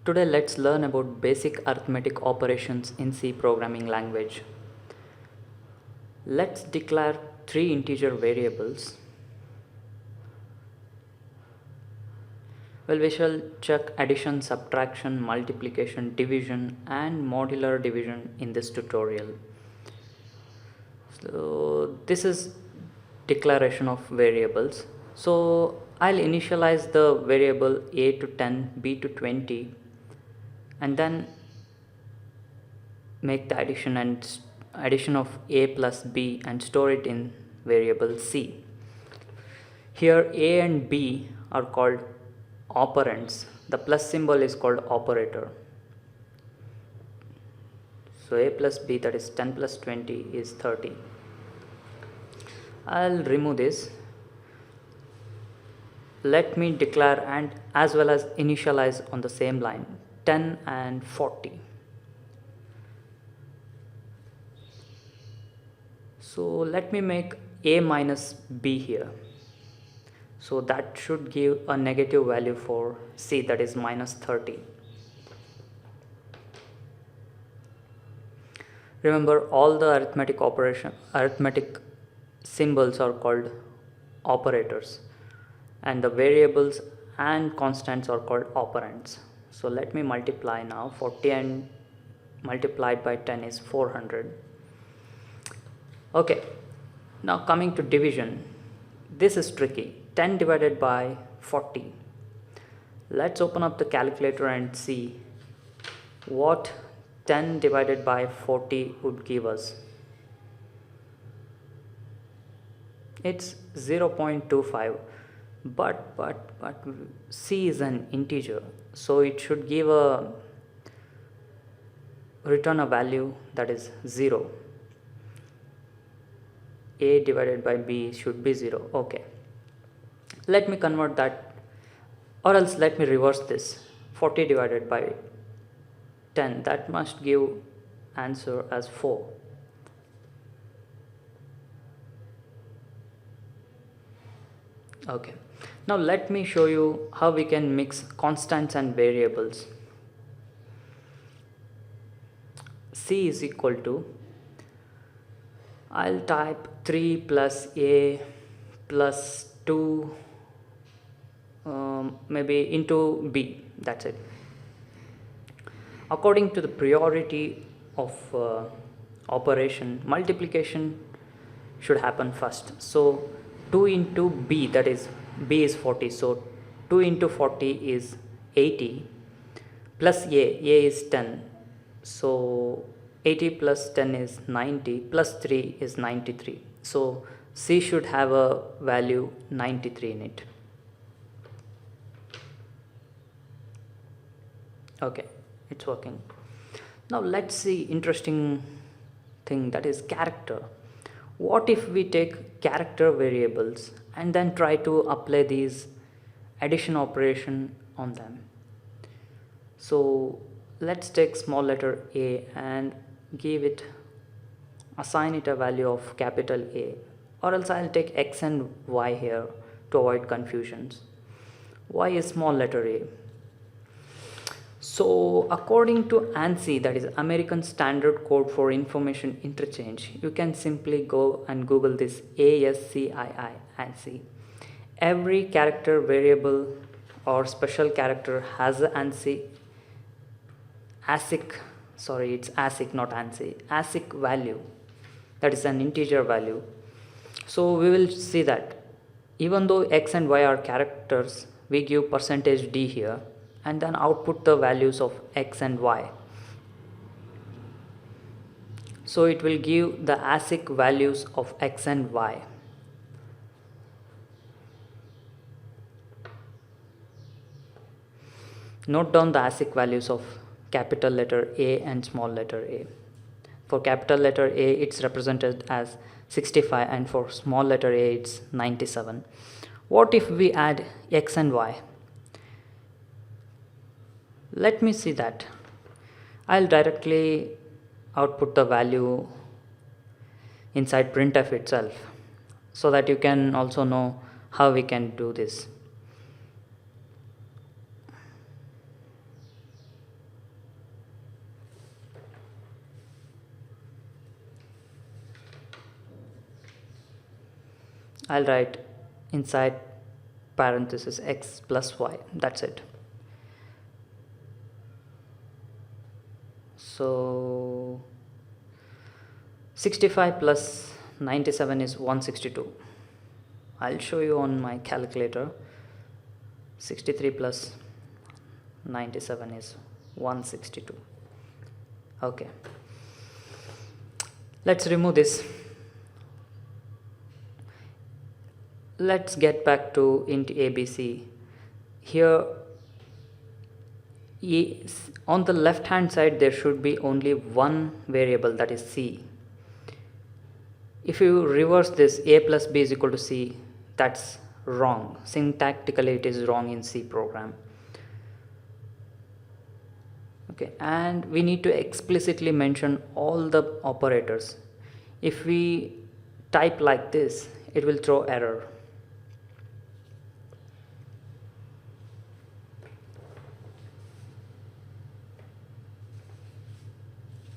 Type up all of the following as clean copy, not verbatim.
Today let's learn about basic arithmetic operations in C programming language. Let's declare three integer variables. Well, we shall check addition, subtraction, multiplication, division and modular division in this tutorial. So this is declaration of variables. So I'll initialize the variable a to 10, b to 20 and then make the addition of a plus b and store it in variable c. Here a and b are called operands. The plus symbol is called operator. So a plus b, that is 10 plus 20 is 30. I'll remove this. Let me declare and as well as initialize on the same line 10 and 40. So let me make a minus b here. So that should give a negative value for c, that is minus 30. Remember, all the arithmetic symbols are called operators and the variables and constants are called operands. So let me multiply now. 40 and multiplied by 10 is 400. Okay, now coming to division. This is tricky. 10 divided by 40. Let's open up the calculator and see what 10 divided by 40 would give us. It's 0.25, but c is an integer, so it should give return a value that is 0. A divided by b should be 0. Okay, let me convert that, or else let me reverse this. 40 divided by 10, that must give answer as 4. Okay, now let me show you how we can mix constants and variables. C is equal to, I'll type 3 plus a plus 2 maybe into b, that's it. According to the priority of operation, multiplication should happen first. So 2 into b, that is b is 40, so 2 into 40 is 80 plus a is 10, so 80 plus 10 is 90 plus 3 is 93. So c should have a value 93 in it. Okay, it's working. Now let's see interesting thing, that is character. What if we take character variables and then try to apply these addition operation on them? So let's take small letter a and assign it a value of capital A, or else I'll take x and y here to avoid confusions. Y is small letter a. So according to ANSI, that is American Standard Code for Information Interchange, you can simply go and Google this ASCII, ANSI. Every character variable or special character has a ASIC, not ANSI, ASIC value, that is an integer value. So we will see that even though x and y are characters, we give percentage %d here and then output the values of x and y. So it will give the ASIC values of x and y. Note down the ASIC values of capital letter A and small letter a. For capital letter A, it's represented as 65 and for small letter a, it's 97. What if we add x and y? Let me see that. I'll directly output the value inside printf itself so that you can also know how we can do this. I'll write inside parenthesis x plus y, that's it. So 65 plus 97 is 162. I'll show you on my calculator. 63 plus 97 is 162. Okay, let's remove this. Let's get back to int ABC. Here on the left hand side there should be only one variable, that is C. If you reverse this, a plus b is equal to c, that's wrong. Syntactically it is wrong in C program. Okay, and we need to explicitly mention all the operators. If we type like this, it will throw error.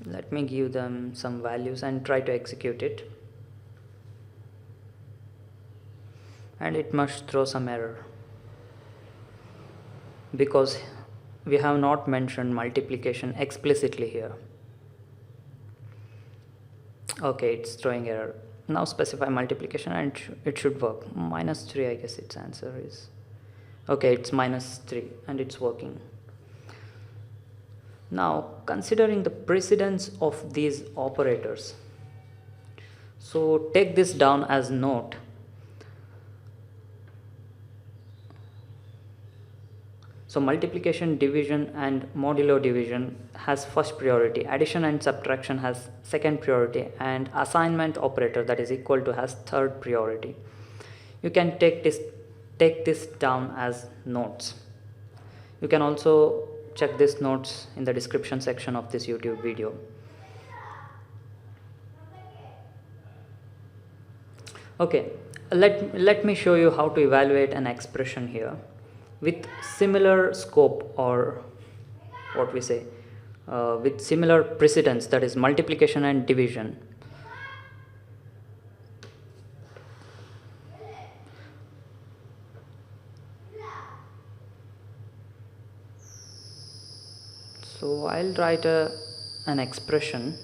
Let me give them some values and try to execute it. And it must throw some error because we have not mentioned multiplication explicitly here. Okay, it's throwing error. Now specify multiplication and it should work. -3, I guess its answer is. Okay, it's -3 and it's working. Now considering the precedence of these operators, so take this down as note. So multiplication, division and modular division has first priority, addition and subtraction has second priority, and assignment operator, that is equal to, has third priority. You can take this down as notes. You can also check these notes in the description section of this YouTube video. Okay, let me show you how to evaluate an expression here with similar scope, or what we say, with similar precedence, that is multiplication and division. So I'll write an expression.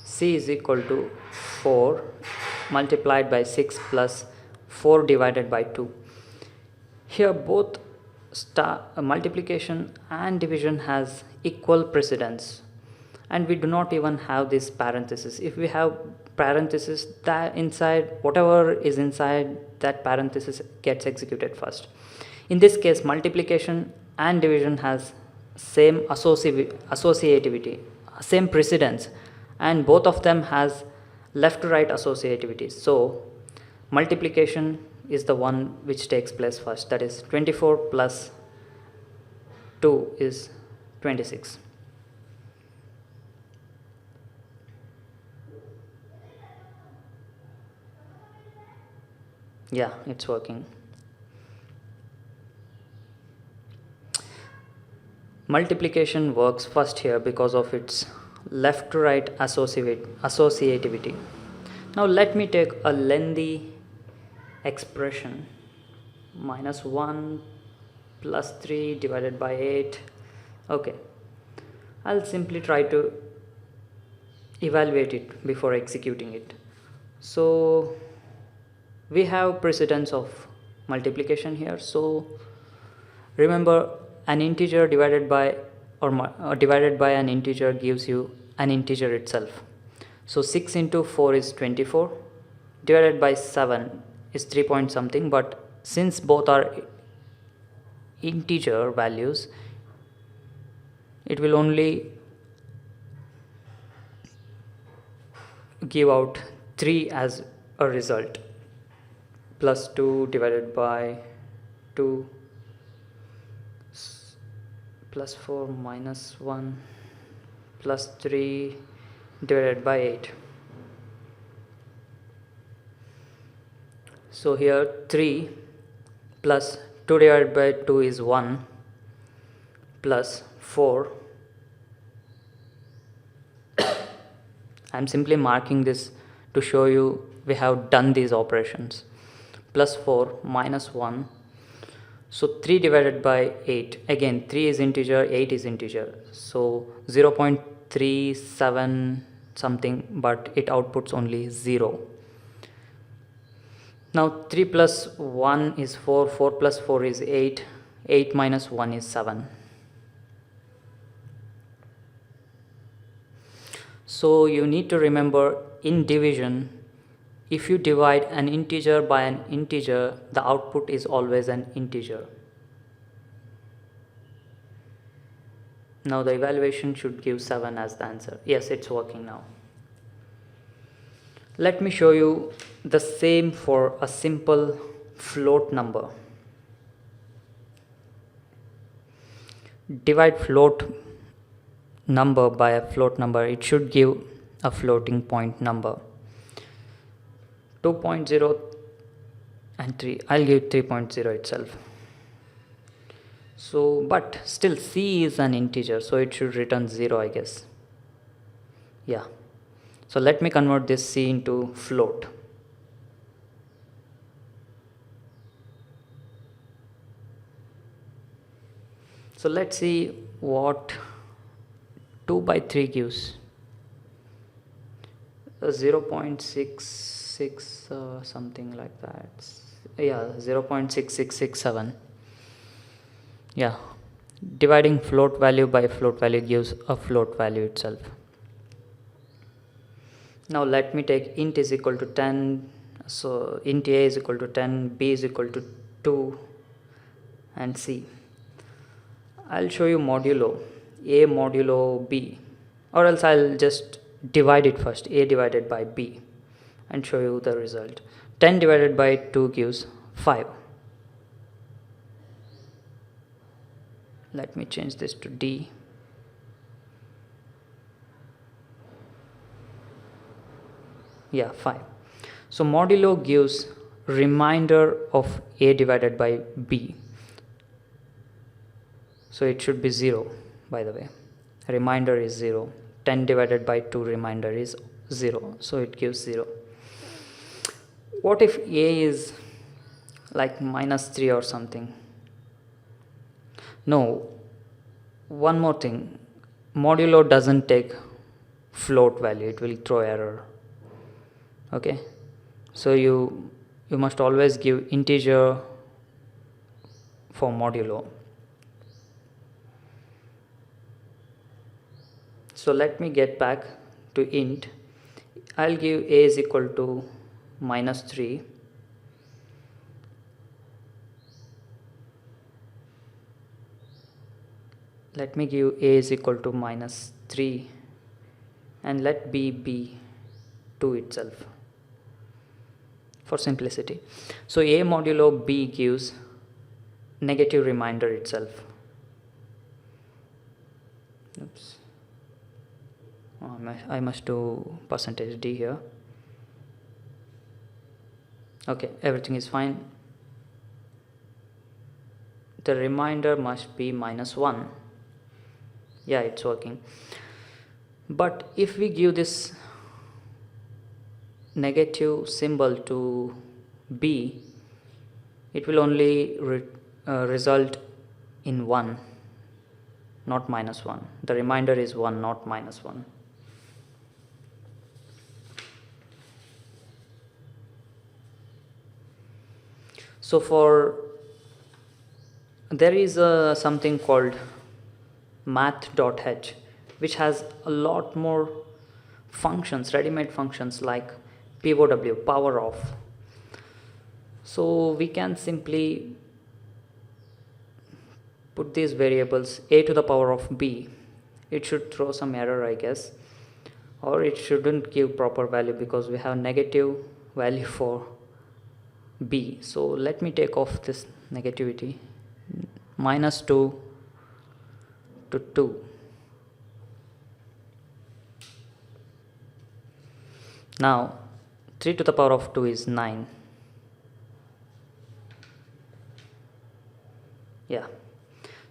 C is equal to 4 multiplied by 6 plus 4 divided by 2. Here both multiplication and division has equal precedence, and we do not even have this parenthesis. If we have parenthesis, that inside, whatever is inside that parenthesis gets executed first. In this case, multiplication and division has same associativity, same precedence, and both of them has left to right associativity. So multiplication is the one which takes place first, that is 24 plus 2 is 26. Yeah, it's working. Multiplication works first here because of its left to right associativity. Now let me take a lengthy expression, -1 plus 3 divided by 8. Okay, I'll simply try to evaluate it before executing it. So we have precedence of multiplication here, so remember, an integer divided by an integer gives you an integer itself. So 6 into 4 is 24, divided by 7 is 3 point something, but since both are integer values, it will only give out 3 as a result. Plus 2 divided by 2 plus 4 minus 1 plus 3 divided by 8. So here 3 plus 2 divided by 2 is 1 plus 4. I'm simply marking this to show you we have done these operations. Plus 4 minus 1. So 3 divided by 8. Again 3 is integer, 8 is integer. So 0.37 something, but it outputs only 0. Now 3 plus 1 is 4, 4 plus 4 is 8, 8 minus 1 is 7. So you need to remember, in division, if you divide an integer by an integer, the output is always an integer. Now the evaluation should give 7 as the answer. Yes, it's working now. Let me show you the same for a simple float number. Divide float number by a float number, it should give a floating point number. 2.0 and 3, I'll give 3.0 itself. So but still C is an integer, so it should return 0, I guess. Yeah, so let me convert this C into float. So let's see what 2 by 3 gives. 0.66 something like that. Yeah, 0.6667. Yeah, dividing float value by float value gives a float value itself. Now let me take int is equal to 10. So int a is equal to 10, b is equal to 2, and c. I'll show you modulo a modulo b, or else I'll just divide it first, a divided by b, and show you the result. 10 divided by 2 gives 5. Let me change this to d. Yeah, 5. So modulo gives remainder of a divided by b. So it should be 0, by the way. Remainder is 0. 10 divided by 2 remainder is 0. So it gives 0. What if a is like minus 3 or something? No. One more thing. Modulo doesn't take float value. It will throw error. Okay. So you must always give integer for modulo. So let me get back to int. I'll give a is equal to minus 3. Let me give a is equal to minus 3 and let b be 2 itself for simplicity. So a modulo b gives negative remainder itself. Oops. Oh, I must do percentage d here. Okay, everything is fine. The remainder must be minus 1. Yeah, it's working. But if we give this negative symbol to b, it will only result in 1, not minus 1. The remainder is 1, not minus 1. So there is something called math.h, which has a lot more functions, ready-made functions like POW, power of. So we can simply put these variables a to the power of b. It should throw some error, I guess, or it shouldn't give proper value because we have negative value for b. So let me take off this negativity. Minus 2 to 2. Now 3 to the power of 2 is 9. Yeah.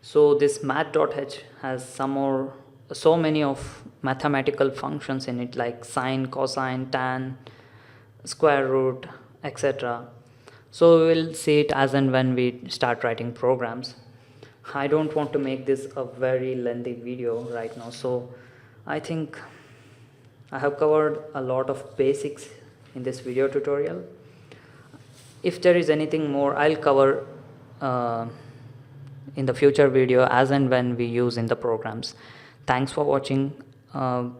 So this math.h has so many of mathematical functions in it, like sine, cosine, tan, square root, etc. So we will see it as and when we start writing programs. I don't want to make this a very lengthy video right now, so I think I have covered a lot of basics in this video tutorial. If there is anything more, I'll cover in the future video as and when we use in the programs. Thanks for watching.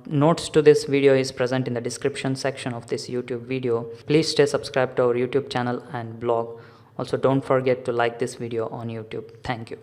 Notes to this video is present in the description section of this YouTube video. Please stay subscribed to our YouTube channel and blog. Also, don't forget to like this video on YouTube. Thank you.